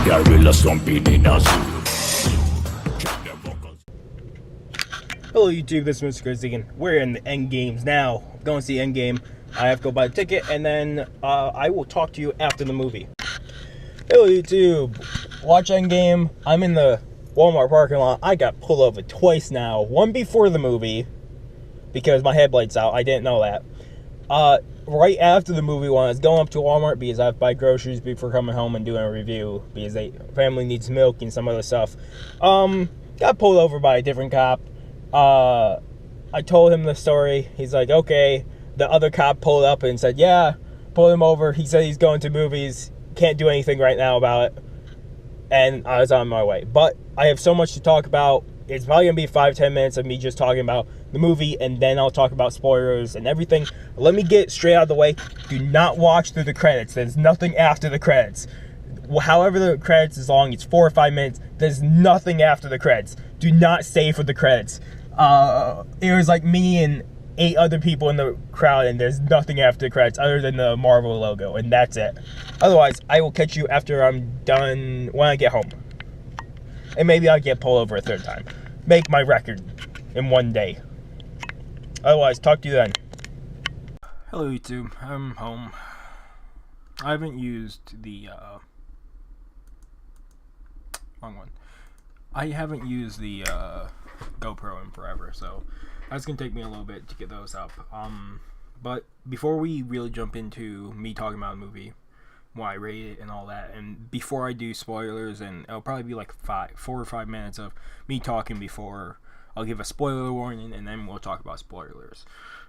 Gorilla stomping in a zoo. Hello YouTube, this is Mr. Grizzly. We're in the Endgames now. Going to see Endgame. I have to go buy the ticket, and then I will talk to you after the movie. Hello YouTube, watch Endgame. I'm in the Walmart parking lot. I got pulled over twice now. One before the movie, because my headlight's out. I didn't know that. Right after the movie, when I was going up to Walmart because I have to buy groceries before coming home and doing a review because family needs milk and some other stuff. Got pulled over by a different cop. I told him the story. He's like, okay. The other cop pulled up and said, yeah, pulled him over. He said he's going to movies. Can't do anything right now about it. And I was on my way. But I have so much to talk about. It's probably going to be 5-10 minutes of me just talking about the movie, and then I'll talk about spoilers and everything. Let me get straight out of the way. Do not watch through the credits. There's nothing after the credits. However the credits is long, it's 4 or 5 minutes. There's nothing after the credits. Do not stay for the credits. It was like me and 8 other people in the crowd, and there's nothing after the credits other than the Marvel logo, and that's it. Otherwise, I will catch you after I'm done when I get home. And maybe I'll get pulled over a third time. Make my record in one day. Otherwise, talk to you then. Hello YouTube, I'm home. I haven't used the, wrong one. I haven't used the, GoPro in forever, so that's gonna take me a little bit to get those up. But before we really jump into me talking about the movie, why I rate it and all that, and before I do spoilers, and it'll probably be like 4 or 5 minutes of me talking before I'll give a spoiler warning, and then we'll talk about spoilers.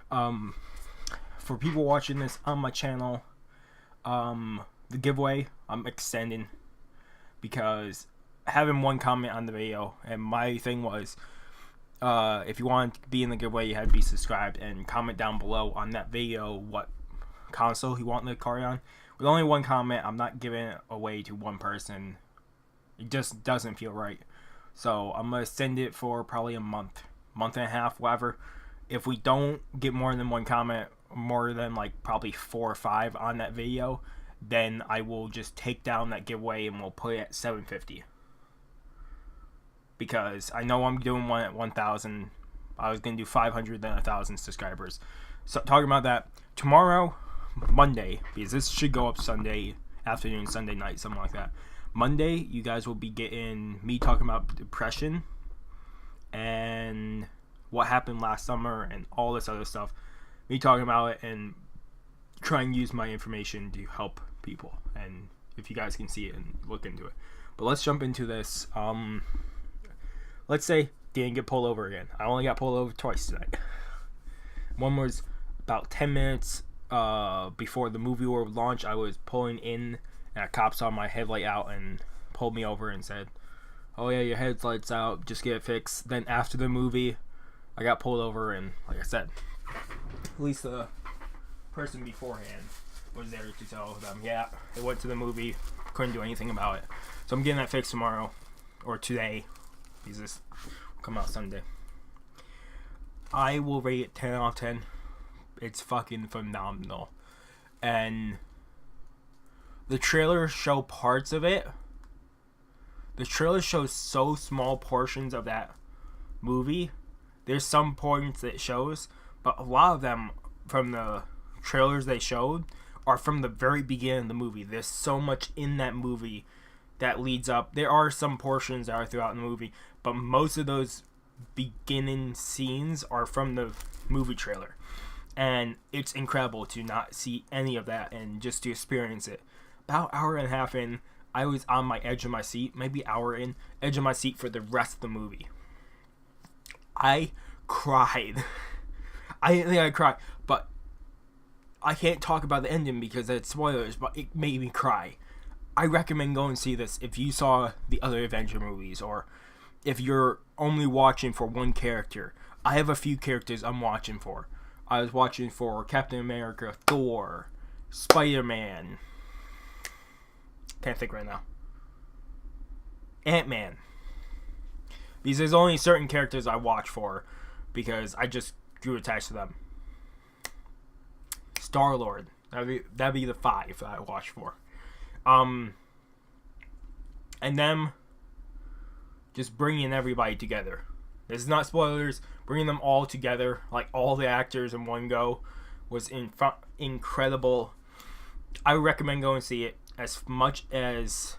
For people watching this on my channel, the giveaway I'm extending because having one comment on the video, and my thing was, if you want to be in the giveaway, you had to be subscribed and comment down below on that video what console you want the card on. With only one comment, I'm not giving it away to one person. It just doesn't feel right. So I'm going to send it for probably a month and a half, whatever. If we don't get more than one comment, more than like probably 4 or 5 on that video, then I will just take down that giveaway and we'll put it at 750. Because I know I'm doing one at 1,000. I was going to do 500, then 1,000 subscribers. So talking about that, tomorrow, Monday, because this should go up Sunday afternoon, Sunday night, something like that. Monday, you guys will be getting me talking about depression and what happened last summer and all this other stuff. Me talking about it and trying to use my information to help people. And if you guys can see it and look into it. But let's jump into this. Let's say didn't get pulled over again. I only got pulled over twice tonight. One was about 10 minutes before the movie would launch. I was pulling in, and a cop saw my headlight out and pulled me over and said, oh yeah, your headlight's out, just get it fixed. Then after the movie, I got pulled over, and like I said, at least the person beforehand was there to tell them, yeah, it went to the movie, couldn't do anything about it. So I'm getting that fixed tomorrow, or today, because this will come out Sunday. I will rate it 10 out of 10. It's fucking phenomenal. And the trailer show parts of it. The trailer shows so small portions of that movie. There's some points that it shows, but a lot of them from the trailers they showed are from the very beginning of the movie. There's so much in that movie that leads up. There are some portions that are throughout the movie, but most of those beginning scenes are from the movie trailer. And it's incredible to not see any of that and just to experience it. About an hour and a half in, I was on my edge of my seat, maybe hour in, edge of my seat for the rest of the movie. I cried. I didn't think I'd cry, but I can't talk about the ending because it's spoilers, but it made me cry. I recommend going and see this if you saw the other Avengers movies, or if you're only watching for one character. I have a few characters I'm watching for. I was watching for Captain America, Thor, Spider-Man. Can't think right now. Ant-Man. Because there's only certain characters I watch for because I just grew attached to them. Star-Lord. That'd be the 5 that I watch for. and them just bringing everybody together. This is not spoilers. Bringing them all together, like all the actors in one go, was incredible. I recommend going and see it. As much as,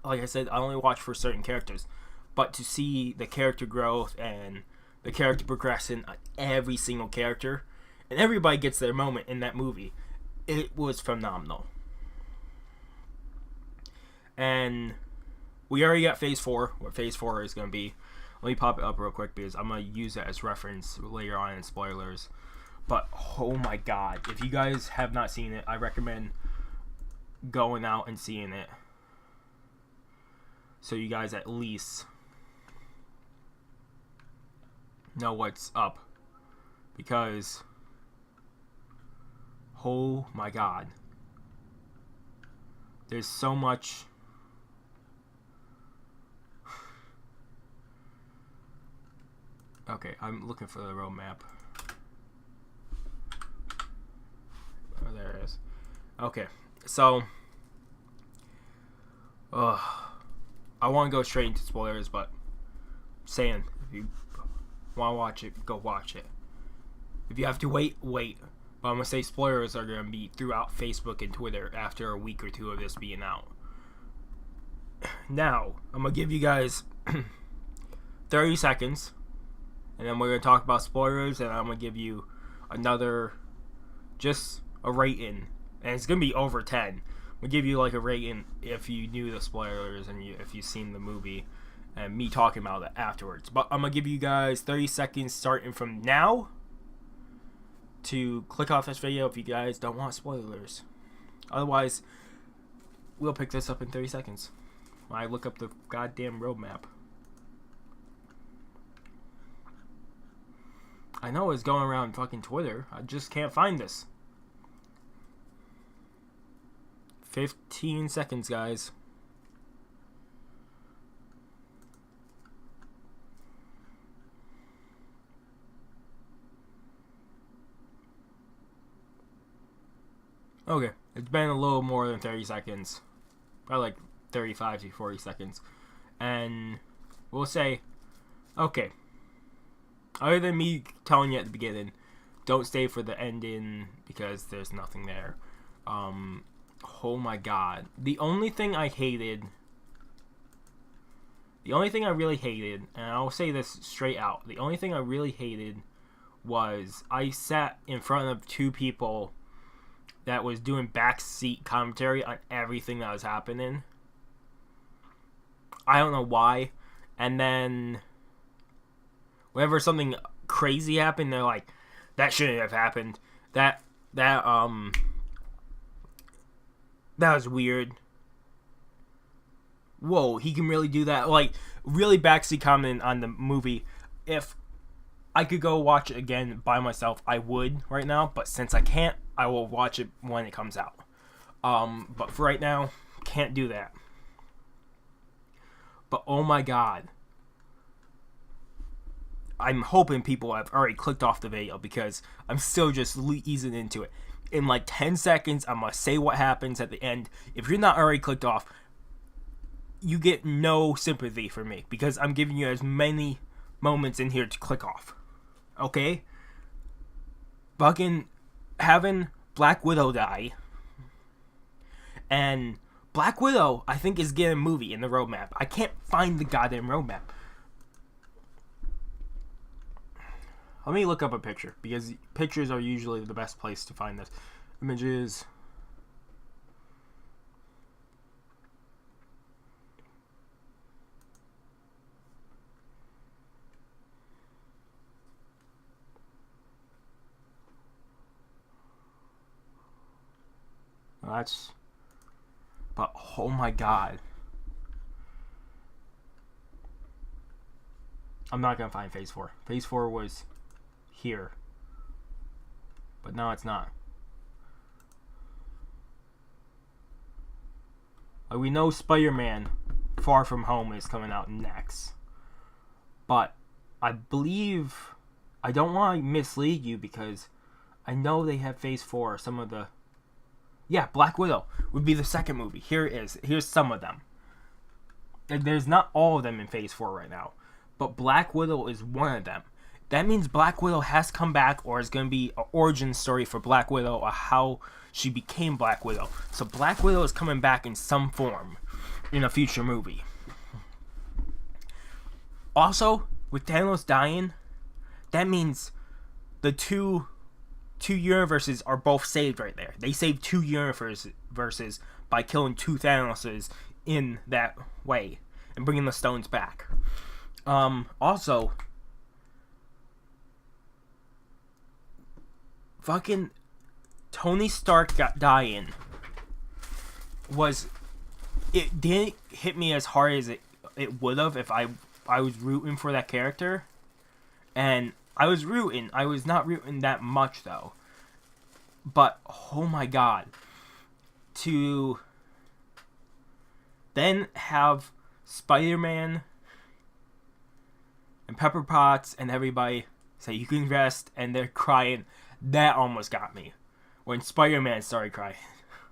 like I said, I only watch for certain characters, but to see the character growth and the character progression on every single character, and everybody gets their moment in that movie, it was phenomenal. And we already got Phase 4, what Phase 4 is going to be. Let me pop it up real quick because I'm going to use it as reference later on in spoilers. But, oh my god, if you guys have not seen it, I recommend going out and seeing it. So you guys at least know what's up. Because, oh my god, there's so much. Okay, I'm looking for the roadmap. Oh, there it is. Okay, so I want to go straight into spoilers, but saying, if you want to watch it, go watch it. If you have to wait. But I'm going to say spoilers are going to be throughout Facebook and Twitter after a week or two of this being out. Now, I'm going to give you guys 30 seconds. And then we're going to talk about spoilers. And I'm going to give you another, just a rating. And it's going to be over 10. We'll give you like a rating if you knew the spoilers and if you've seen the movie. And me talking about it afterwards. But I'm going to give you guys 30 seconds starting from now to click off this video if you guys don't want spoilers. Otherwise, we'll pick this up in 30 seconds when I look up the goddamn roadmap. I know it's going around fucking Twitter. I just can't find this. 15 seconds, guys. Okay, it's been a little more than 30 seconds. Probably like 35 to 40 seconds. And we'll say, okay, other than me telling you at the beginning, don't stay for the ending because there's nothing there. Oh my god. The only thing I really hated, and I'll say this straight out, the only thing I really hated was I sat in front of two people that was doing backseat commentary on everything that was happening. I don't know why. And then whenever something crazy happened, they're like, that shouldn't have happened. That was weird. Whoa, he can really do that? Like, really backseat commenting on the movie. If I could go watch it again by myself, I would right now. But since I can't, I will watch it when it comes out. But for right now, can't do that. But oh my god. I'm hoping people have already clicked off the video because I'm still just easing into it. In like 10 seconds, I'm going to say what happens at the end. If you're not already clicked off, you get no sympathy for me because I'm giving you as many moments in here to click off. Okay? Fucking having Black Widow die. And Black Widow, I think, is getting a movie in the roadmap. I can't find the goddamn roadmap. Let me look up a picture because pictures are usually the best place to find this. Images. That's, but oh my god, I'm not gonna find Phase 4. Phase 4 was here, but now it's not. Like, we know Spider-Man Far From Home is coming out next, but I believe, I don't want to mislead you because I know they have Phase 4. Some of the, yeah, Black Widow would be the second movie. Here it is. Here's some of them. there's not all of them in Phase 4 right now, but Black Widow is one of them. That means Black Widow has come back, or is going to be an origin story for Black Widow, or how she became Black Widow. So Black Widow is coming back in some form in a future movie. Also, with Thanos dying, that means the two universes are both saved right there. They saved two universes by killing two Thanoses in that way and bringing the stones back. Also, fucking Tony Stark dying it didn't hit me as hard as it would have if I was rooting for that character. And I was rooting. I was not rooting that much though. But oh my god, to then have Spider-Man and Pepper Potts and everybody say you can rest, and they're crying, that almost got me. When Spider-Man started crying,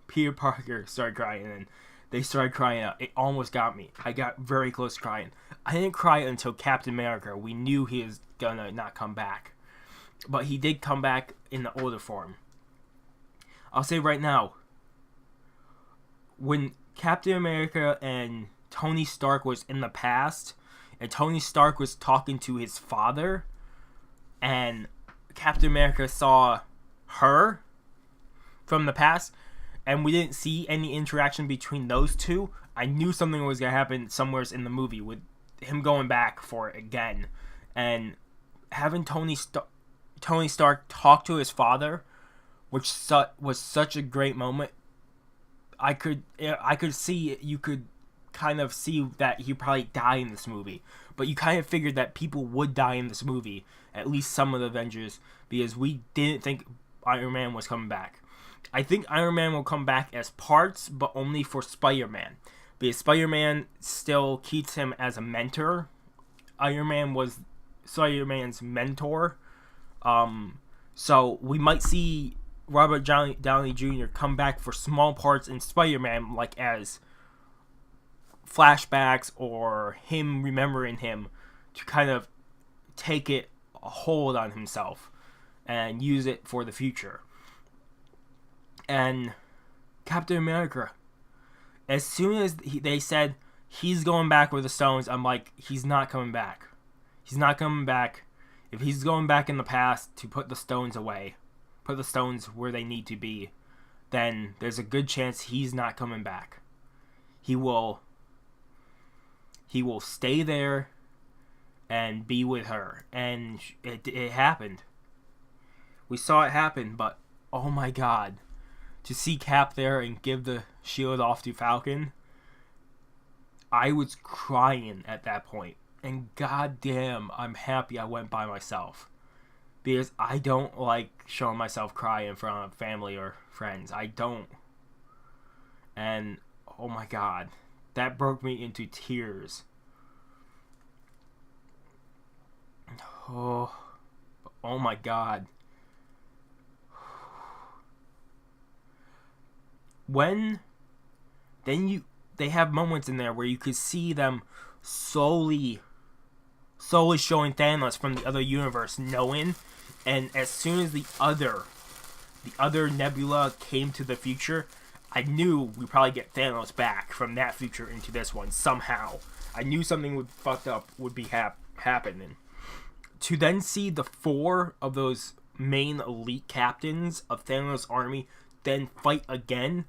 Peter Parker started crying, and they started crying out. It almost got me. I got very close to crying. I didn't cry until Captain America. We knew he was gonna not come back, but he did come back in the older form. I'll say right now, when Captain America and Tony Stark was in the past, and Tony Stark was talking to his father, and Captain America saw her from the past, and we didn't see any interaction between those two, I knew something was going to happen somewhere in the movie with him going back for it again. And having Tony Stark talk to his father, which was such a great moment. I could see, you could kind of see that he probably die in this movie, but you kind of figured that people would die in this movie, at least some of the Avengers, because we didn't think Iron Man was coming back. I think Iron Man will come back as parts, but only for Spider-Man, because Spider-Man still keeps him as a mentor. Iron Man was Spider-Man's mentor, so we might see Robert Downey Jr. come back for small parts in Spider-Man, like as flashbacks or him remembering him, to kind of take it a hold on himself and use it for the future. And Captain America, as soon as they said he's going back with the stones, I'm like, he's not coming back. He's not coming back. If he's going back in the past to put the stones away, put the stones where they need to be, then there's a good chance he's not coming back. He will stay there and be with her. And it happened. We saw it happen, but oh my god. To see Cap there and give the shield off to Falcon, I was crying at that point. And goddamn, I'm happy I went by myself. Because I don't like showing myself cry in front of family or friends. I don't. And oh my god, that broke me into tears. Oh my god. They have moments in there where you could see them slowly showing Thanos from the other universe knowing, and as soon as the other Nebula came to the future, I knew we'd probably get Thanos back from that future into this one somehow. I knew something would be happening. To then see the 4 of those main elite captains of Thanos' army then fight again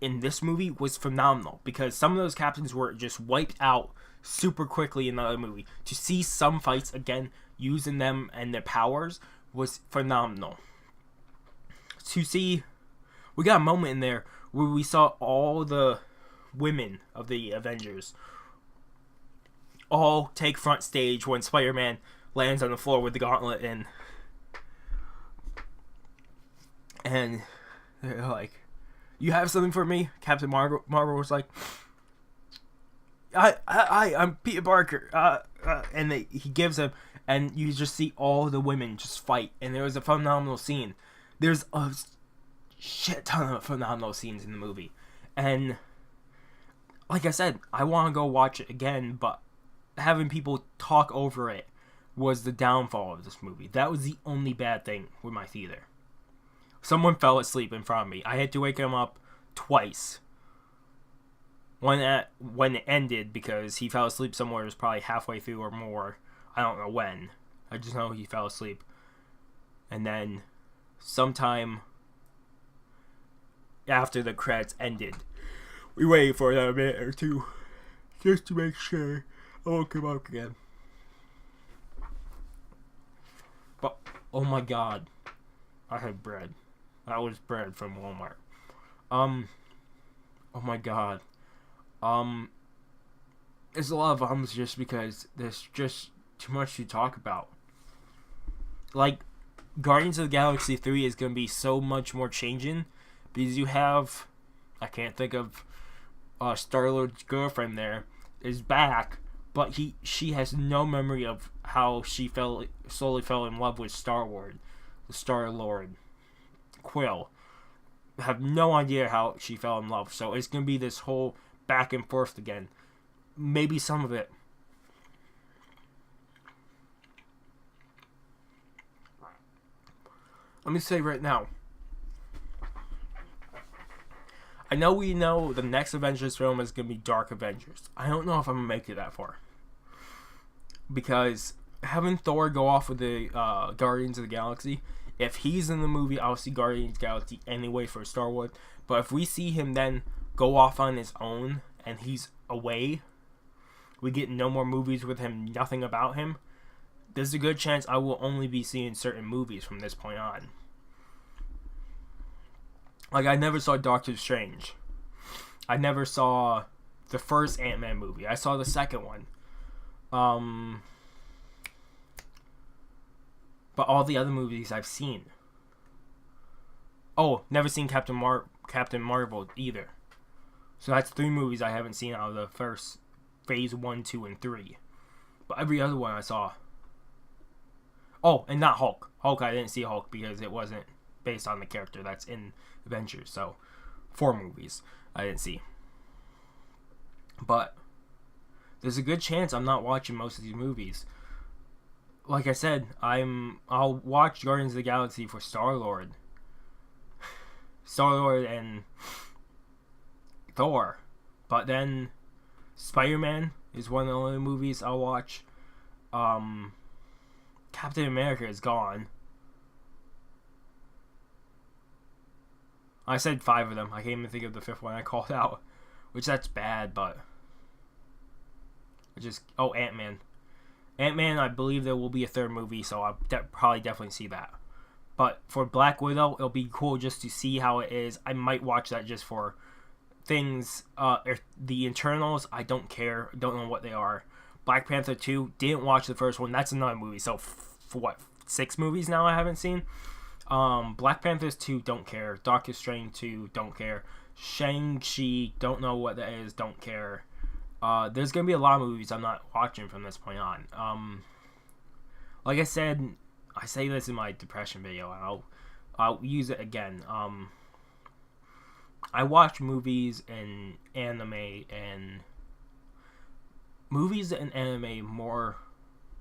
in this movie was phenomenal, because some of those captains were just wiped out super quickly in the other movie. To see some fights again using them and their powers was phenomenal. To see, we got a moment in there where we saw all the women of the Avengers all take front stage when Spider-Man lands on the floor with the gauntlet, and they're like, "You have something for me?" Captain Marvel was like, I'm Peter Parker. And he gives him, and you just see all the women just fight, and there was a phenomenal scene. There's a shit ton of phenomenal scenes in the movie, and like I said, I want to go watch it again, but having people talk over it was the downfall of this movie. That was the only bad thing with my theater. Someone fell asleep in front of me. I had to wake him up twice. When it ended, because he fell asleep somewhere, it was probably halfway through or more. I don't know when. I just know he fell asleep. And then sometime after the credits ended, we waited for another minute or two just to make sure I won't come up again. But, oh my god, I had bread. That was bread from Walmart. Oh my god. There's a lot of ums just because there's just too much to talk about. Like, Guardians of the Galaxy 3 is going to be so much more changing because you have, I can't think of, Star-Lord's girlfriend there is back, but she has no memory of how she slowly fell in love with Star-Lord, Quill. I have no idea how she fell in love, so it's going to be this whole back and forth again. Maybe some of it. Let me say right now, I know we know the next Avengers film is going to be Dark Avengers. I don't know if I'm going to make it that far. Because having Thor go off with the Guardians of the Galaxy, if he's in the movie, I'll see Guardians of the Galaxy anyway for Star-Lord. But if we see him then go off on his own and he's away, we get no more movies with him, nothing about him, there's a good chance I will only be seeing certain movies from this point on. Like, I never saw Doctor Strange. I never saw the first Ant-Man movie. I saw the second one. But all the other movies I've seen. Oh, never seen Captain Marvel either. So that's 3 movies I haven't seen out of the first phase 1, 2, and 3. But every other one I saw. Oh, and not Hulk. Hulk, I didn't see Hulk because it wasn't based on the character that's in Avengers. So, 4 movies I didn't see. But there's a good chance I'm not watching most of these movies. Like I said, I'll watch Guardians of the Galaxy for Star-Lord and Thor. But then Spider-Man is one of the only movies I'll watch. Captain America is gone. I said 5 of them. I can't even think of the 5th one I called out. Which, that's bad, but Ant-Man. Ant-Man, I believe there will be a 3rd movie, so I'll probably definitely see that. But for Black Widow, it'll be cool just to see how it is. I might watch that just for things. The Internals, I don't care. Don't know what they are. Black Panther 2, didn't watch the first one. That's another movie. So, for what, 6 movies now I haven't seen? Black Panthers 2, don't care. Doctor Strange 2, don't care. Shang-Chi, don't know what that is, don't care. There's going to be a lot of movies I'm not watching from this point on. Like I said, I say this in my depression video, and I'll use it again. I watch movies and anime more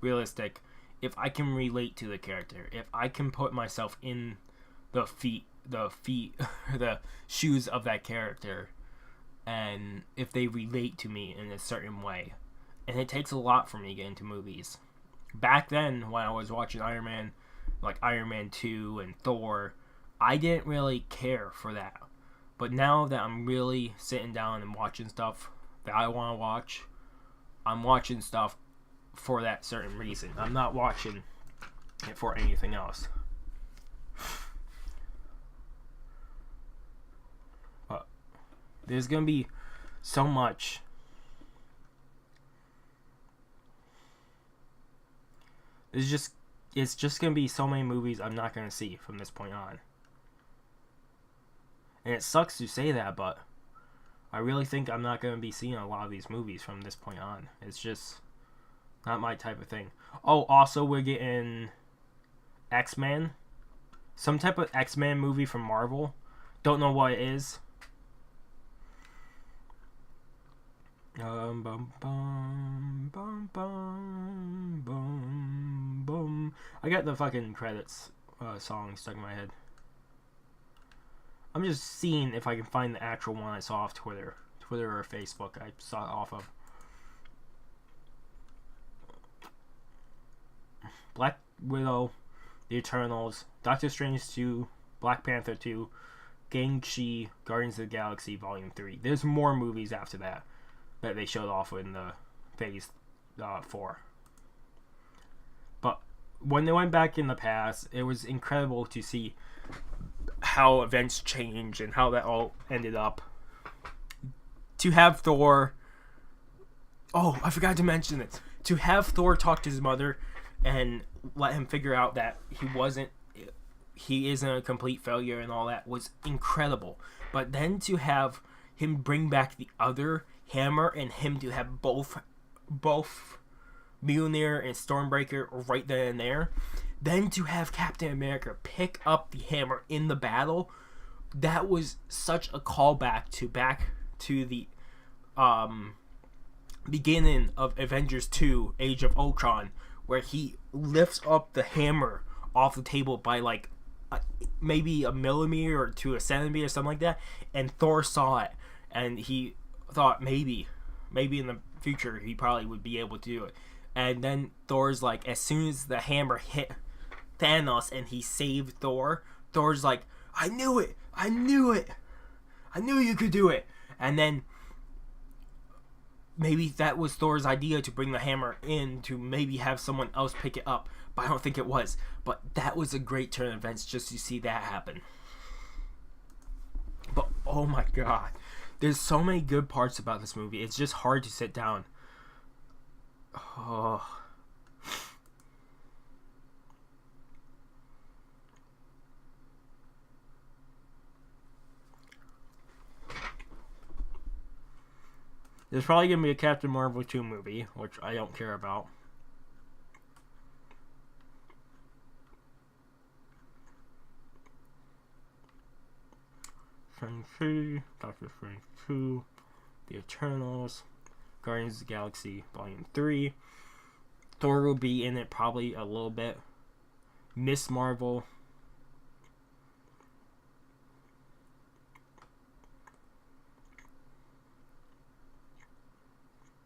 realistic if I can relate to the character. If I can put myself in the shoes of that character, and if they relate to me in a certain way. And it takes a lot for me to get into movies. Back then, when I was watching Iron Man, like Iron Man 2 and Thor, I didn't really care for that. But now that I'm really sitting down and watching stuff that I want to watch, I'm watching stuff for that certain reason. I'm not watching it for anything else. But there's going to be so much. It's just going to be so many movies I'm not going to see from this point on. And it sucks to say that, but I really think I'm not going to be seeing a lot of these movies from this point on. It's just not my type of thing. Oh, also we're getting X-Men. Some type of X-Men movie from Marvel. Don't know what it is. bum, bum, bum, bum, bum, bum. I got the fucking credits song stuck in my head. I'm just seeing if I can find the actual one I saw off Twitter or Facebook. I saw it off of Black Widow, The Eternals, Doctor Strange 2, Black Panther 2, Shang-Chi, Guardians of the Galaxy Volume 3. There's more movies after that they showed off in the Phase 4. But when they went back in the past, it was incredible to see how events changed and how that all ended up. To have Thor... Oh, I forgot to mention it. To have Thor talk to his mother and let him figure out that he isn't a complete failure and all that was incredible. But then to have him bring back the other hammer and him to have both Mjolnir and Stormbreaker right then and there, then to have Captain America pick up the hammer in the battle, that was such a callback to the beginning of Avengers 2 Age of Ultron, where he lifts up the hammer off the table by like maybe a millimeter or to a centimeter or something like that, and Thor saw it and he thought maybe in the future he probably would be able to do it. And then Thor's like, as soon as the hammer hit Thanos and he saved Thor's like, I knew it, I knew you could do it. And then maybe that was Thor's idea, to bring the hammer in, to maybe have someone else pick it up. But I don't think it was. But that was a great turn of events just to see that happen. But oh my god, there's so many good parts about this movie. It's just hard to sit down. Oh. There's probably going to be a Captain Marvel 2 movie, which I don't care about. Shang-Chi, Doctor Strange 2, The Eternals, Guardians of the Galaxy Volume 3. Thor will be in it probably a little bit. Miss Marvel.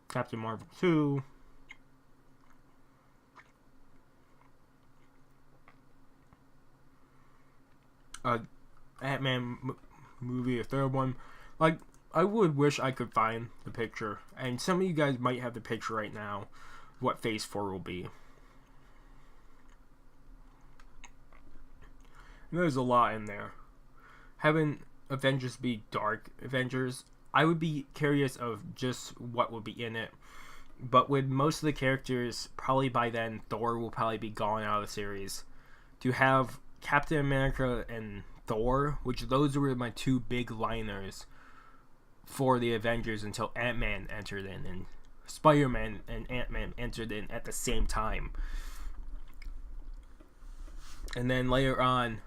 Captain Marvel 2. Ant-Man movie, a third one. Like, I would wish I could find the picture, and some of you guys might have the picture right now, what Phase 4 will be. And there's a lot in there. Having Avengers be dark Avengers, I would be curious of just what would be in it. But with most of the characters, probably by then, Thor will probably be gone out of the series. To have Captain America and Thor, which those were my two big liners for the Avengers until Ant-Man entered in, and Spider-Man and Ant-Man entered in at the same time. And then later on,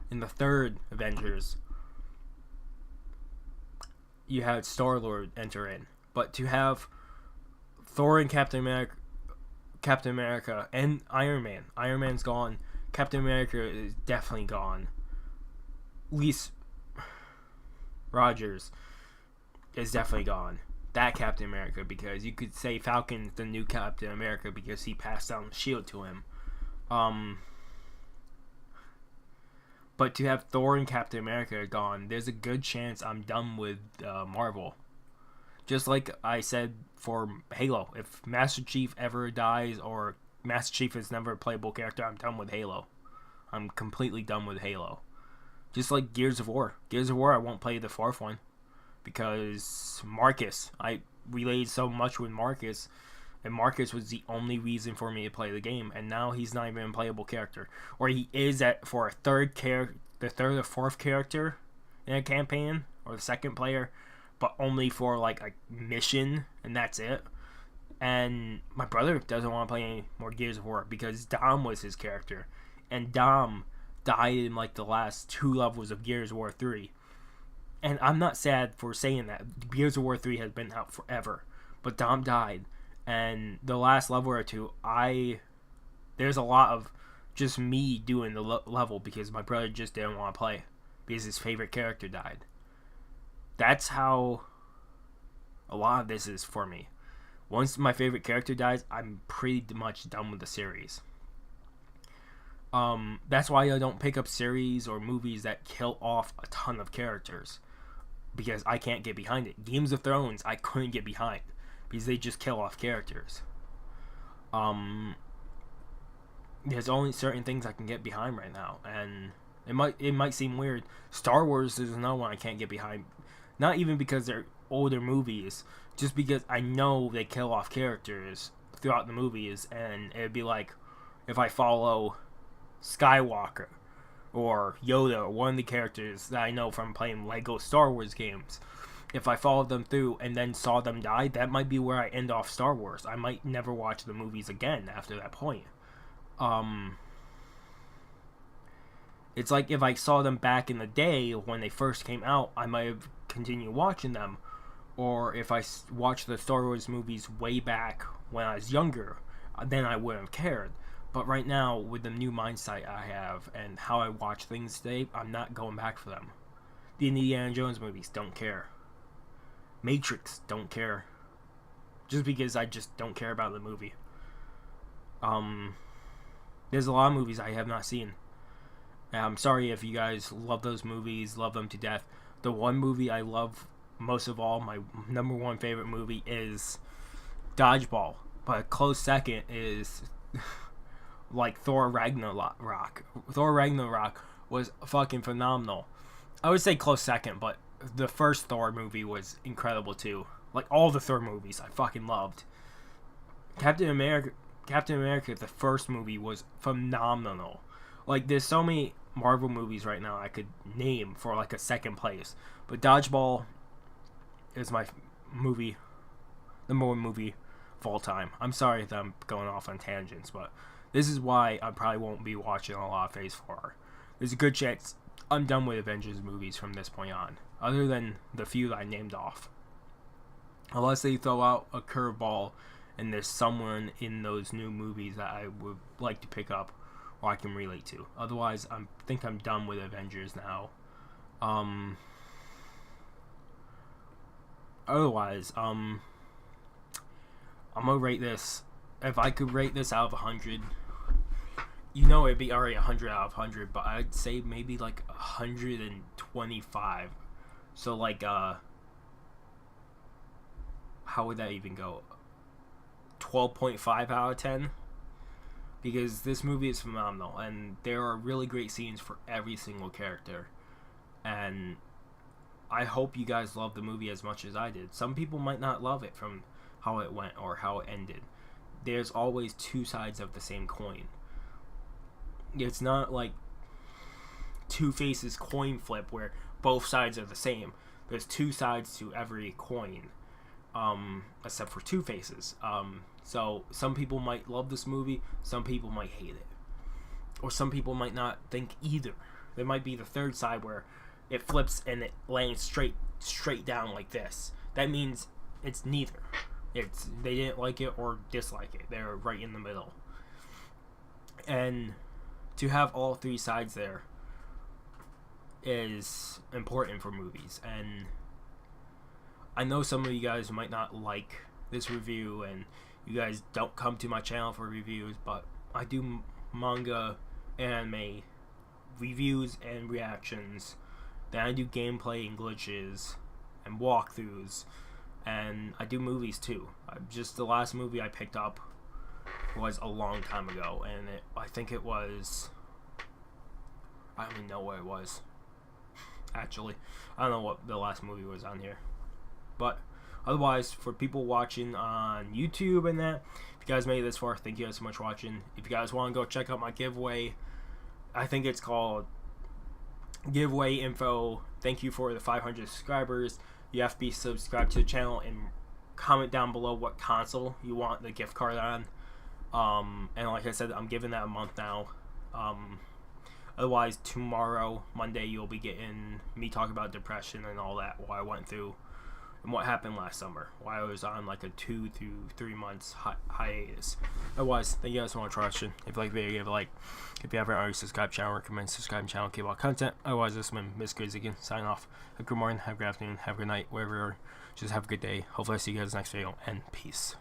in the third Avengers, you had Star-Lord enter in. But to have Thor and Captain America and Iron Man. Iron Man's gone. Captain America is definitely gone. At least Rogers is definitely gone. That Captain America, because you could say Falcon's the new Captain America because he passed down the shield to him. But to have Thor and Captain America gone, there's a good chance I'm done with Marvel. Just like I said for Halo. If Master Chief ever dies, or Master Chief is never a playable character, I'm done with Halo. I'm completely done with Halo. Just like Gears of War. Gears of War, I won't play the fourth one. Because Marcus. I relayed so much with Marcus. And Marcus was the only reason for me to play the game. And now he's not even a playable character. Or he is for a the third or fourth character in a campaign. Or the second player. But only for like a mission. And that's it. And my brother doesn't want to play any more Gears of War. Because Dom was his character. And Dom died in like the last 2 levels of Gears of War 3. And I'm not sad for saying that. Gears of War 3 has been out forever. But Dom died. And the last level or two, there's a lot of just me doing the level because my brother just didn't want to play because his favorite character died. That's how a lot of this is for me. Once my favorite character dies, I'm pretty much done with the series. That's why I don't pick up series or movies that kill off a ton of characters, because I can't get behind it. Games of Thrones, I couldn't get behind because they just kill off characters. There's only certain things I can get behind right now, and it might seem weird. Star Wars is another one I can't get behind, not even because they're older movies, just because I know they kill off characters throughout the movies, and it'd be like if I follow Skywalker or Yoda or one of the characters that I know from playing Lego Star Wars games. If I followed them through and then saw them die, that might be where I end off Star Wars. I might never watch the movies again after that point. It's like if I saw them back in the day when they first came out, I might have continued watching them. Or if I watched the Star Wars movies way back when I was younger, then I wouldn't have cared. But right now, with the new mindset I have and how I watch things today, I'm not going back for them. The Indiana Jones movies, don't care. Matrix, don't care. Just because I just don't care about the movie. There's a lot of movies I have not seen. And I'm sorry if you guys love those movies, love them to death. The one movie I love most of all, my number one favorite movie, is Dodgeball. But a close second is like Thor Ragnarok. Thor Ragnarok was fucking phenomenal. I would say close second, but the first Thor movie was incredible too. Like all the Thor movies, I fucking loved. Captain America, the first movie was phenomenal. Like there's so many Marvel movies right now I could name for like a second place, but Dodgeball is my movie, number one movie of all time. I'm sorry that I'm going off on tangents, but this is why I probably won't be watching a lot of Phase 4. There's a good chance I'm done with Avengers movies from this point on, other than the few that I named off. Unless they throw out a curveball and there's someone in those new movies that I would like to pick up or I can relate to. Otherwise, I think I'm done with Avengers now. I'm gonna rate this. If I could rate this out of 100, it'd be already 100 out of 100, but I'd say maybe like 125. So like, how would that even go? 12.5 out of 10? Because this movie is phenomenal, and there are really great scenes for every single character. And I hope you guys love the movie as much as I did. Some people might not love it from how it went or how it ended. There's always two sides of the same coin. It's not like Two-Face's coin flip where both sides are the same. There's two sides to every coin, except for Two-Face's. So some people might love this movie, some people might hate it. Or some people might not think either. There might be the third side where it flips and it lands straight down like this. That means it's neither. They didn't like it or dislike it. They're right in the middle. And to have all three sides there is important for movies. And I know some of you guys might not like this review and you guys don't come to my channel for reviews, but I do manga, anime, reviews and reactions. Then I do gameplay and glitches and walkthroughs, and I do movies too. Just the last movie I picked up was a long time ago, and I think it was, I don't even know what it was. Actually, I don't know what the last movie was on here. But otherwise, for people watching on YouTube and that, if you guys made it this far, thank you guys so much for watching. If you guys want to go check out my giveaway, I think it's called Giveaway Info. Thank you for the 500 subscribers. You have to be subscribed to the channel and comment down below what console you want the gift card on. And like I said, I'm giving that a month now. Otherwise, tomorrow, Monday, you'll be getting me talking about depression and all that, what I went through and what happened last summer, why I was on like a 2 to 3 months hiatus. Otherwise, thank you guys so much for watching. If you like the video, give a like. If you haven't already subscribed channel, recommend subscribe channel, keep all content. Otherwise, this has been Miss Crazy again, sign off. Have a good morning, have a good afternoon, have a good night, wherever you are. Just have a good day. Hopefully I see you guys next video, and peace.